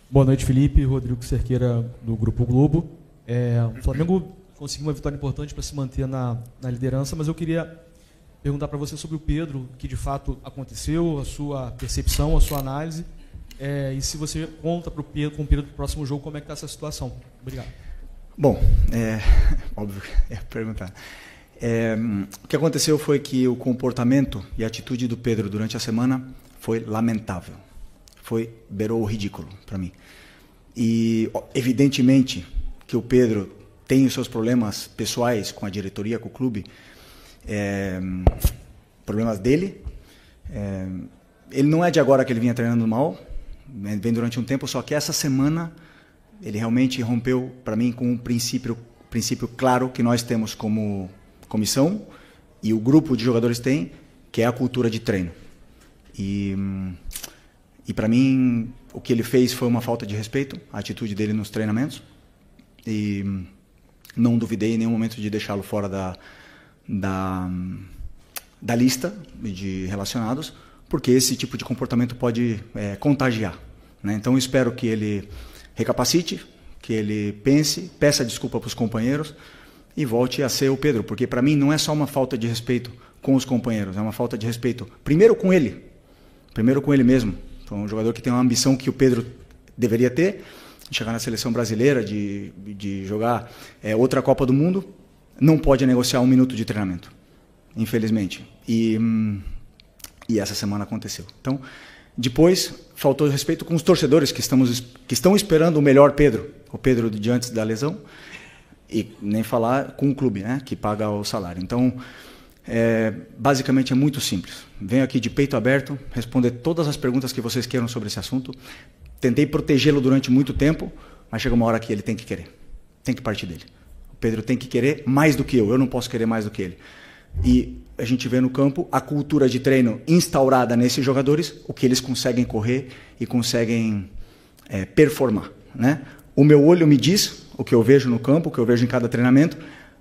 Boa noite, Felipe. Rodrigo Cerqueira, do Grupo Globo. O Flamengo conseguiu uma vitória importante para se manter na liderança, mas eu queria perguntar para você sobre o Pedro, o que de fato aconteceu, a sua percepção, a sua análise, e se você conta com o Pedro para o próximo jogo, como é que está essa situação. Obrigado. Bom, óbvio que ia perguntar. O que aconteceu foi que o comportamento e a atitude do Pedro durante a semana foi lamentável. Beirou o ridículo para mim. E, evidentemente, que o Pedro tem os seus problemas pessoais com a diretoria, com o clube, problemas dele. Ele não é de agora que ele vinha treinando mal, vem durante um tempo, só que essa semana ele realmente rompeu, para mim, com um princípio claro que nós temos como comissão e o grupo de jogadores tem, que é a cultura de treino. E para mim, o que ele fez foi uma falta de respeito, a atitude dele nos treinamentos. E não duvidei em nenhum momento de deixá-lo fora da lista de relacionados, porque esse tipo de comportamento pode contagiar, né? Então eu espero que ele recapacite, que ele pense, peça desculpa para os companheiros e volte a ser o Pedro, porque para mim não é só uma falta de respeito com os companheiros, é uma falta de respeito primeiro com ele mesmo. Então, um jogador que tem uma ambição que o Pedro deveria ter, de chegar na seleção brasileira, de jogar outra Copa do Mundo, não pode negociar 1 minuto de treinamento, infelizmente. E essa semana aconteceu. Então, depois, faltou respeito com os torcedores que estão esperando o melhor Pedro, o Pedro de antes da lesão, e nem falar com o clube, né, que paga o salário. Então, basicamente é muito simples. Venho aqui de peito aberto, responder todas as perguntas que vocês queiram sobre esse assunto. Tentei protegê-lo durante muito tempo, mas chega uma hora que ele tem que querer. Tem que partir dele. O Pedro tem que querer mais do que eu não posso querer mais do que ele. E a gente vê no campo a cultura de treino instaurada nesses jogadores, o que eles conseguem correr e conseguem performar, né? O meu olho me diz o que eu vejo no campo, o que eu vejo em cada treinamento,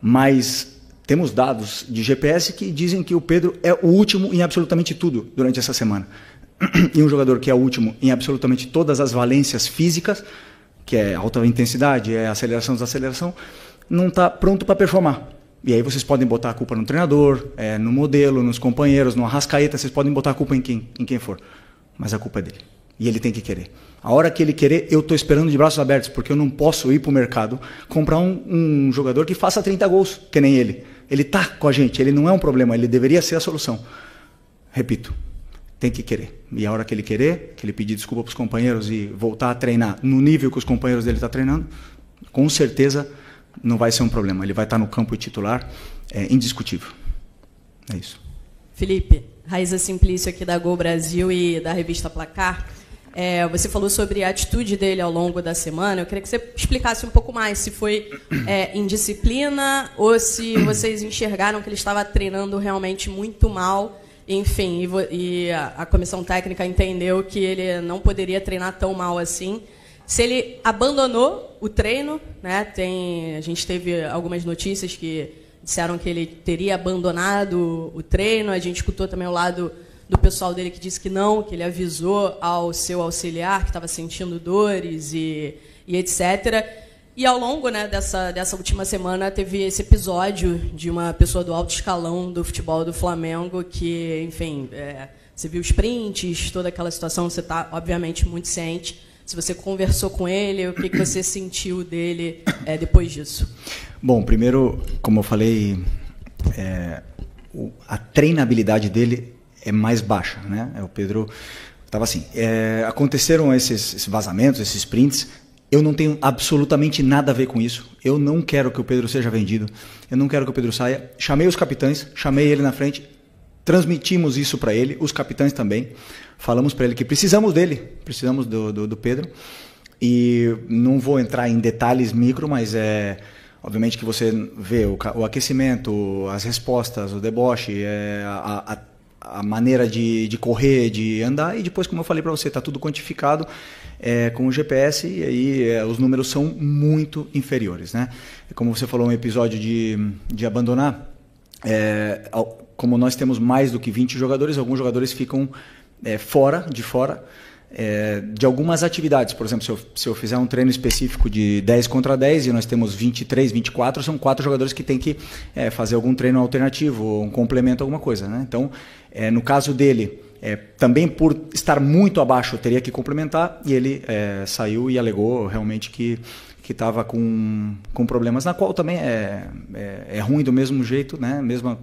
mas temos dados de GPS que dizem que o Pedro é o último em absolutamente tudo durante essa semana. E um jogador que é o último em absolutamente todas as valências físicas, que é alta intensidade, é aceleração, desaceleração, não está pronto para performar. E aí vocês podem botar a culpa no treinador, no modelo, nos companheiros, no Arrascaeta, vocês podem botar a culpa em quem for. Mas a culpa é dele. E ele tem que querer. A hora que ele querer, eu estou esperando de braços abertos, porque eu não posso ir para o mercado comprar um jogador que faça 30 gols, que nem ele. Ele está com a gente, ele não é um problema, ele deveria ser a solução. Repito, tem que querer. E a hora que ele querer, que ele pedir desculpa para os companheiros e voltar a treinar no nível que os companheiros dele estão treinando, com certeza não vai ser um problema. Ele vai estar no campo titular, indiscutível. É isso. Felipe, Raíza Simplício aqui da Gol Brasil e da revista Placar. Você falou sobre a atitude dele ao longo da semana. Eu queria que você explicasse um pouco mais se foi indisciplina ou se vocês enxergaram que ele estava treinando realmente muito mal. Enfim, e a comissão técnica entendeu que ele não poderia treinar tão mal assim. Se ele abandonou o treino, né? A gente teve algumas notícias que disseram que ele teria abandonado o treino. A gente escutou também o lado do pessoal dele que disse que não, que ele avisou ao seu auxiliar que estava sentindo dores e etc. E ao longo, né, dessa última semana teve esse episódio de uma pessoa do alto escalão do futebol do Flamengo que, enfim, você viu os prints, toda aquela situação, você está, obviamente, muito ciente. Se você conversou com ele, o que você sentiu dele depois disso? Bom, primeiro, como eu falei, a treinabilidade dele é mais baixa, né? O Pedro estava assim. Aconteceram esses vazamentos, esses prints. Eu não tenho absolutamente nada a ver com isso. Eu não quero que o Pedro seja vendido. Eu não quero que o Pedro saia. Chamei os capitães, chamei ele na frente, transmitimos isso para ele, os capitães também. Falamos para ele que precisamos dele, precisamos do Pedro. E não vou entrar em detalhes micro, mas obviamente que você vê o aquecimento, as respostas, o deboche, a maneira de correr, de andar, e depois, como eu falei para você, está tudo quantificado com o GPS, e aí os números são muito inferiores, né? Como você falou, um episódio de abandonar, como nós temos mais do que 20 jogadores, alguns jogadores ficam fora, de algumas atividades. Por exemplo, se eu fizer um treino específico de 10 contra 10 e nós temos 23, 24, são 4 jogadores que têm que fazer algum treino alternativo, um complemento, alguma coisa, né? Então, no caso dele, também por estar muito abaixo, eu teria que complementar, e ele saiu e alegou realmente que estava com problemas, na qual também é ruim do mesmo jeito, né? Mesmo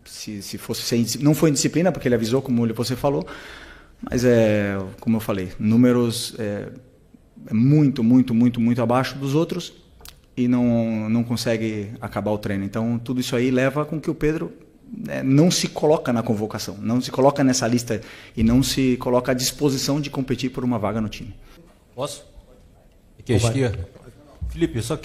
se fosse não foi indisciplina, porque ele avisou, como você falou, mas como eu falei, números muito, muito, muito, muito abaixo dos outros e não consegue acabar o treino. Então, tudo isso aí leva com que o Pedro não se coloca na convocação, não se coloca nessa lista e não se coloca à disposição de competir por uma vaga no time. Posso? Aqui à esquerda. Felipe, eu só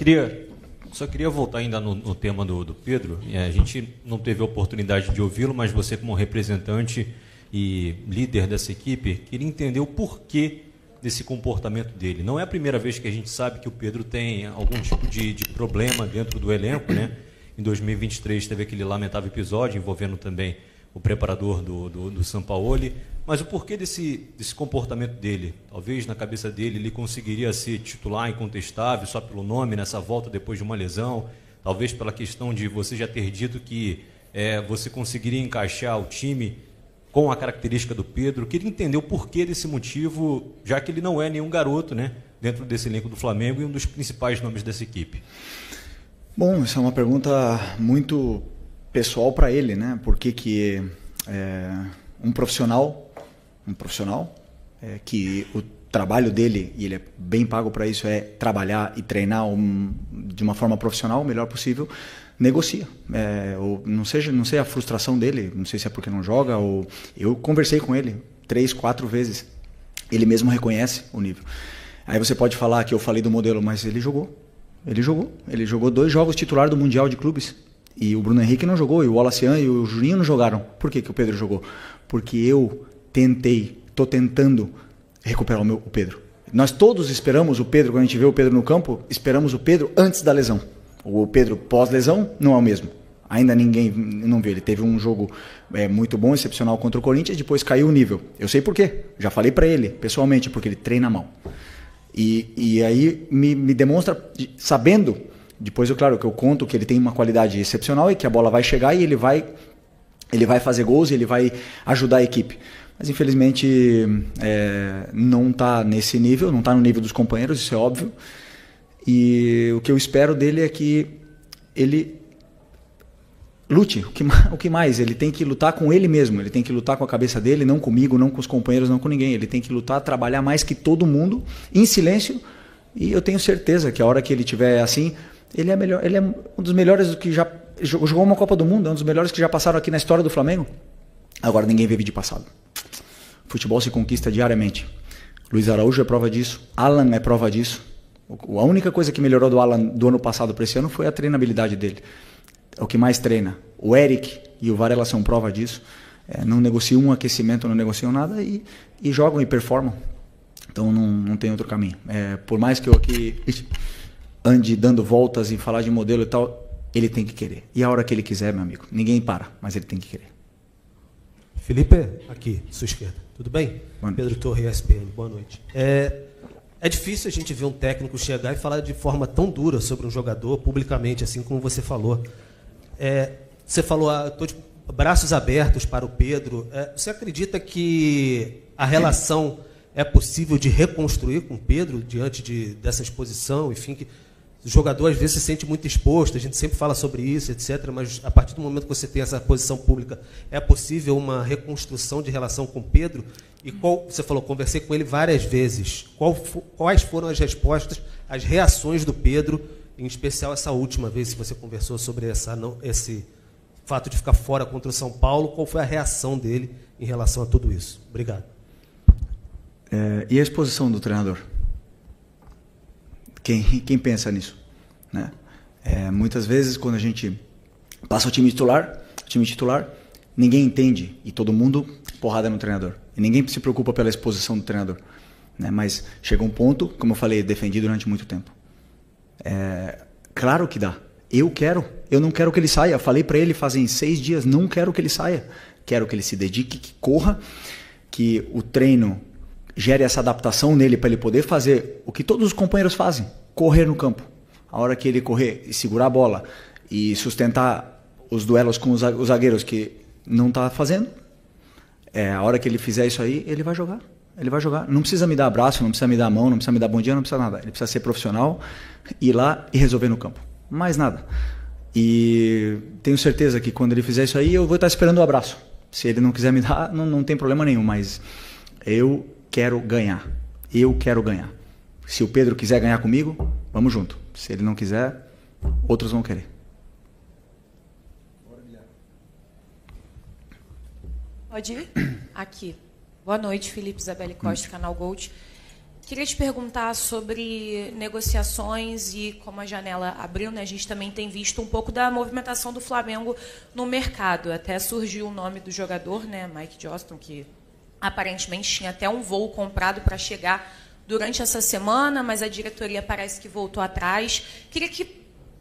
queria voltar ainda no tema do Pedro. A gente não teve a oportunidade de ouvi-lo, mas você, como representante e líder dessa equipe, queria entender o porquê desse comportamento dele. Não é a primeira vez que a gente sabe que o Pedro tem algum tipo de problema dentro do elenco, né? Em 2023 teve aquele lamentável episódio envolvendo também o preparador do Sampaoli. Mas o porquê desse comportamento dele? Talvez na cabeça dele ele conseguiria ser titular incontestável só pelo nome nessa volta depois de uma lesão. Talvez pela questão de você já ter dito que você conseguiria encaixar o time com a característica do Pedro. Queria entender o porquê desse motivo, já que ele não é nenhum garoto, né, dentro desse elenco do Flamengo e um dos principais nomes dessa equipe. Bom, essa é uma pergunta muito pessoal para ele, né? Por que um profissional que o trabalho dele, e ele é bem pago para isso, é trabalhar e treinar de uma forma profissional, o melhor possível, negocia. Ou não sei a frustração dele, não sei se é porque não joga, ou eu conversei com ele 3, 4 vezes, ele mesmo reconhece o nível. Aí você pode falar que eu falei do modelo, mas ele jogou 2 jogos titular do Mundial de Clubes, e o Bruno Henrique não jogou, e o Wallacian e o Juninho não jogaram. Por que o Pedro jogou? Porque eu estou tentando recuperar o Pedro. Nós todos esperamos o Pedro, quando a gente vê o Pedro no campo, esperamos o Pedro antes da lesão. O Pedro pós-lesão não é o mesmo. Ainda ninguém não viu. Ele teve um jogo muito bom, excepcional contra o Corinthians, depois caiu o nível. Eu sei por quê. Já falei para ele, pessoalmente, porque ele treina mal. E aí me demonstra, sabendo, depois, claro, que eu conto que ele tem uma qualidade excepcional e que a bola vai chegar e ele vai fazer gols e ele vai ajudar a equipe. Mas, infelizmente, não está nesse nível, não está no nível dos companheiros, isso é óbvio. E o que eu espero dele é que ele lute. O que mais? Ele tem que lutar com ele mesmo, ele tem que lutar com a cabeça dele, não comigo, não com os companheiros, não com ninguém. Ele tem que lutar, trabalhar mais que todo mundo, em silêncio. E eu tenho certeza que a hora que ele estiver assim, ele é melhor. Ele é um dos melhores que já jogou uma Copa do Mundo, é um dos melhores que já passaram aqui na história do Flamengo. Agora ninguém vive de passado. Futebol se conquista diariamente. Luiz Araújo é prova disso, Alan é prova disso. A única coisa que melhorou do Alan do ano passado para esse ano foi a treinabilidade dele. É o que mais treina. O Eric e o Varela são prova disso. Não negociam um aquecimento, não negociam nada e jogam e performam. Então não tem outro caminho. Por mais que eu aqui ande dando voltas e falar de modelo e tal, ele tem que querer. E a hora que ele quiser, meu amigo, ninguém para, mas ele tem que querer. Felipe, aqui, sua esquerda. Tudo bem? Pedro Torre, ESPN. Boa noite. É difícil a gente ver um técnico chegar e falar de forma tão dura sobre um jogador, publicamente, assim como você falou. Você falou, estou de braços abertos para o Pedro. Você acredita que a relação é possível de reconstruir com o Pedro diante dessa exposição? Enfim, que o jogador às vezes se sente muito exposto, a gente sempre fala sobre isso, etc. Mas a partir do momento que você tem essa posição pública, é possível uma reconstrução de relação com o Pedro? E você falou, conversei com ele várias vezes. Quais foram as respostas, as reações do Pedro, em especial essa última vez que você conversou sobre esse fato de ficar fora contra o São Paulo? Qual foi a reação dele em relação a tudo isso? Obrigado. E a exposição do treinador? Quem pensa nisso? Né? Muitas vezes, quando a gente passa o time titular, ninguém entende e todo mundo porrada no treinador. E ninguém se preocupa pela exposição do treinador. Né? Mas chega um ponto, como eu falei, defendi durante muito tempo. Claro que dá. Eu não quero que ele saia. Falei para ele fazem 6 dias, não quero que ele saia. Quero que ele se dedique, que corra, que o treino gere essa adaptação nele para ele poder fazer o que todos os companheiros fazem, correr no campo. A hora que ele correr e segurar a bola e sustentar os duelos com os zagueiros que não está fazendo, a hora que ele fizer isso aí, ele vai jogar. Ele vai jogar. Não precisa me dar abraço, não precisa me dar a mão, não precisa me dar bom dia, não precisa nada. Ele precisa ser profissional, ir lá e resolver no campo. Mais nada. E tenho certeza que quando ele fizer isso aí, eu vou estar esperando o abraço. Se ele não quiser me dar, não tem problema nenhum, mas eu quero ganhar. Eu quero ganhar. Se o Pedro quiser ganhar comigo, vamos junto. Se ele não quiser, outros vão querer. Pode ir? Aqui. Boa noite, Felipe Isabelle Costa, Canal Gold. Queria te perguntar sobre negociações e como a janela abriu, né? A gente também tem visto um pouco da movimentação do Flamengo no mercado. Até surgiu o nome do jogador, né? Mike Johnston, que aparentemente tinha até um voo comprado para chegar durante essa semana, mas a diretoria parece que voltou atrás. Queria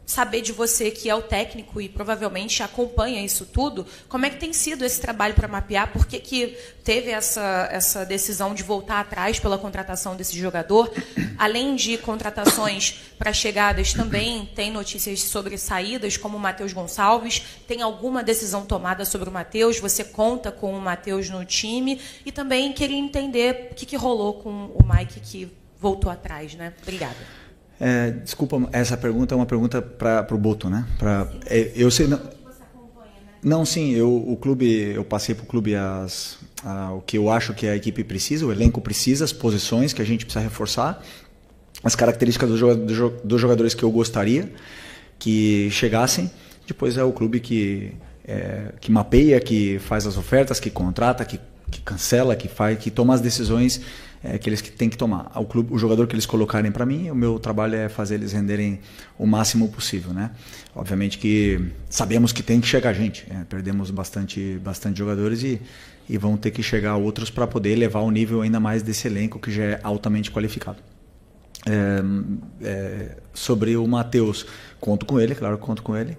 saber de você, que é o técnico e provavelmente acompanha isso tudo, como é que tem sido esse trabalho para mapear, por que teve essa decisão de voltar atrás pela contratação desse jogador? Além de contratações para chegadas, também tem notícias sobre saídas, como o Matheus Gonçalves. Tem alguma decisão tomada sobre o Matheus? Você conta com o Matheus no time? E também queria entender o que rolou com o Mike, que voltou atrás, né? Obrigada. Desculpa, essa pergunta é uma pergunta para o Boto, né? Eu sei não, sim, eu passei para o clube o que eu acho que a equipe precisa, o elenco precisa, as posições que a gente precisa reforçar, as características dos jogadores que eu gostaria que chegassem. Depois é o clube que mapeia, que faz as ofertas, que contrata, que cancela, que toma as decisões que eles têm que tomar. O jogador que eles colocarem para mim, o meu trabalho é fazer eles renderem o máximo possível, né? Obviamente que sabemos que tem que chegar gente, perdemos bastante jogadores e vão ter que chegar outros para poder elevar o nível ainda mais desse elenco que já é altamente qualificado. Sobre o Matheus, conto com ele, claro que conto com ele.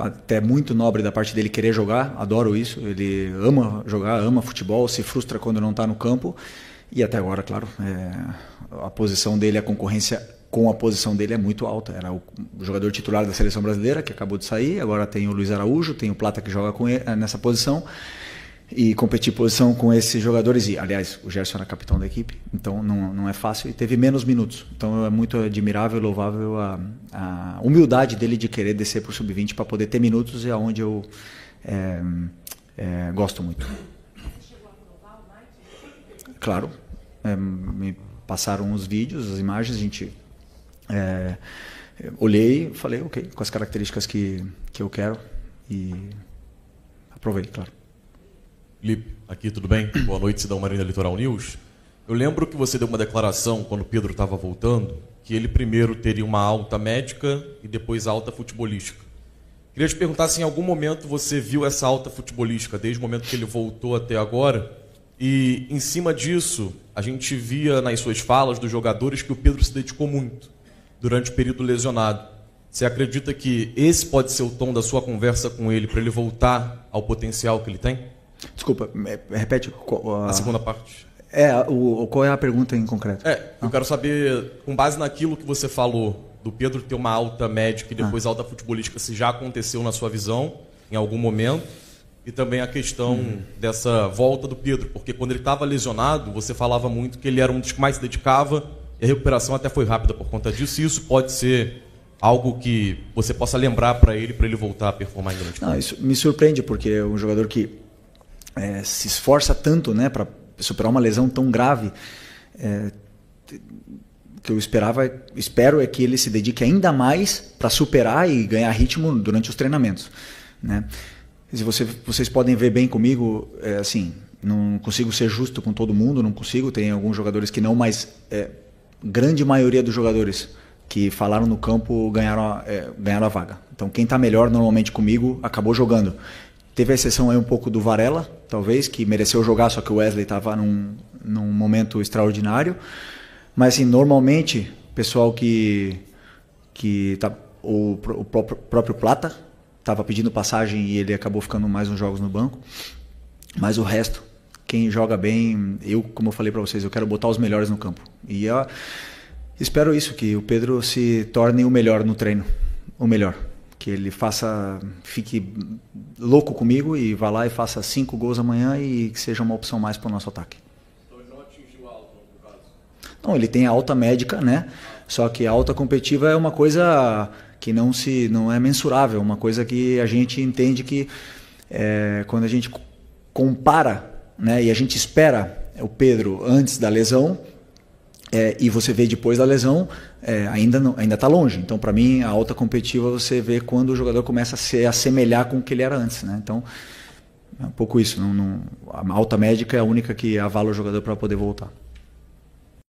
Até muito nobre da parte dele querer jogar, adoro isso. Ele ama jogar, ama futebol, se frustra quando não está no campo. E até agora, claro, a posição dele, a concorrência com a posição dele é muito alta. Era o jogador titular da seleção brasileira, que acabou de sair. Agora tem o Luiz Araújo, tem o Plata que joga com ele, nessa posição. E competir posição com esses jogadores. E, aliás, o Gerson era capitão da equipe, então não é fácil. E teve menos minutos. Então é muito admirável e louvável a humildade dele de querer descer para o sub-20 para poder ter minutos, e aonde eu gosto muito. Claro, me passaram os vídeos, as imagens, a gente olhei, falei, ok, com as características que eu quero, e aprovei, claro. Felipe, aqui tudo bem? Boa noite, Cidão Marina Litoral News. Eu lembro que você deu uma declaração quando o Pedro estava voltando, que ele primeiro teria uma alta médica e depois alta futebolística. Queria te perguntar se em algum momento você viu essa alta futebolística, desde o momento que ele voltou até agora. E, em cima disso, a gente via nas suas falas dos jogadores que o Pedro se dedicou muito durante o período lesionado. Você acredita que esse pode ser o tom da sua conversa com ele, para ele voltar ao potencial que ele tem? Desculpa, repete a segunda parte. Qual é a pergunta em concreto? Eu quero saber, com base naquilo que você falou, do Pedro ter uma alta médica e depois alta futebolística, se já aconteceu na sua visão, em algum momento. E também a questão dessa volta do Pedro, porque quando ele estava lesionado, você falava muito que ele era um dos que mais se dedicava, e a recuperação até foi rápida por conta disso. E isso pode ser algo que você possa lembrar para ele voltar a performar em grande campo? Isso me surpreende, porque é um jogador que se esforça tanto, né, para superar uma lesão tão grave. O que eu espero é que ele se dedique ainda mais para superar e ganhar ritmo durante os treinamentos, né? Se vocês podem ver bem comigo, assim, não consigo ser justo com todo mundo, não consigo. Tem alguns jogadores que não, mas grande maioria dos jogadores que falaram no campo ganharam a vaga. Então quem está melhor normalmente comigo acabou jogando. Teve a exceção aí um pouco do Varela, talvez, que mereceu jogar, só que o Wesley estava num momento extraordinário. Mas assim, normalmente, pessoal que tá, o próprio Plata estava pedindo passagem e ele acabou ficando mais uns jogos no banco. Mas o resto, quem joga bem, como eu falei para vocês, eu quero botar os melhores no campo. E eu espero isso, que o Pedro se torne o melhor no treino, o melhor. Que ele fique louco comigo e vá lá e faça 5 gols amanhã e que seja uma opção mais para o nosso ataque. Então ele não atingiu a alta, no caso? Não, ele tem a alta médica, né? Só que a alta competitiva é uma coisa que não é mensurável, uma coisa que a gente entende que quando a gente compara, né, e a gente espera o Pedro antes da lesão, e você vê depois da lesão, ainda está longe. Então, para mim, a alta competitiva você vê quando o jogador começa a se assemelhar com o que ele era antes, né? Então, é um pouco isso. A alta médica é a única que avala o jogador para poder voltar.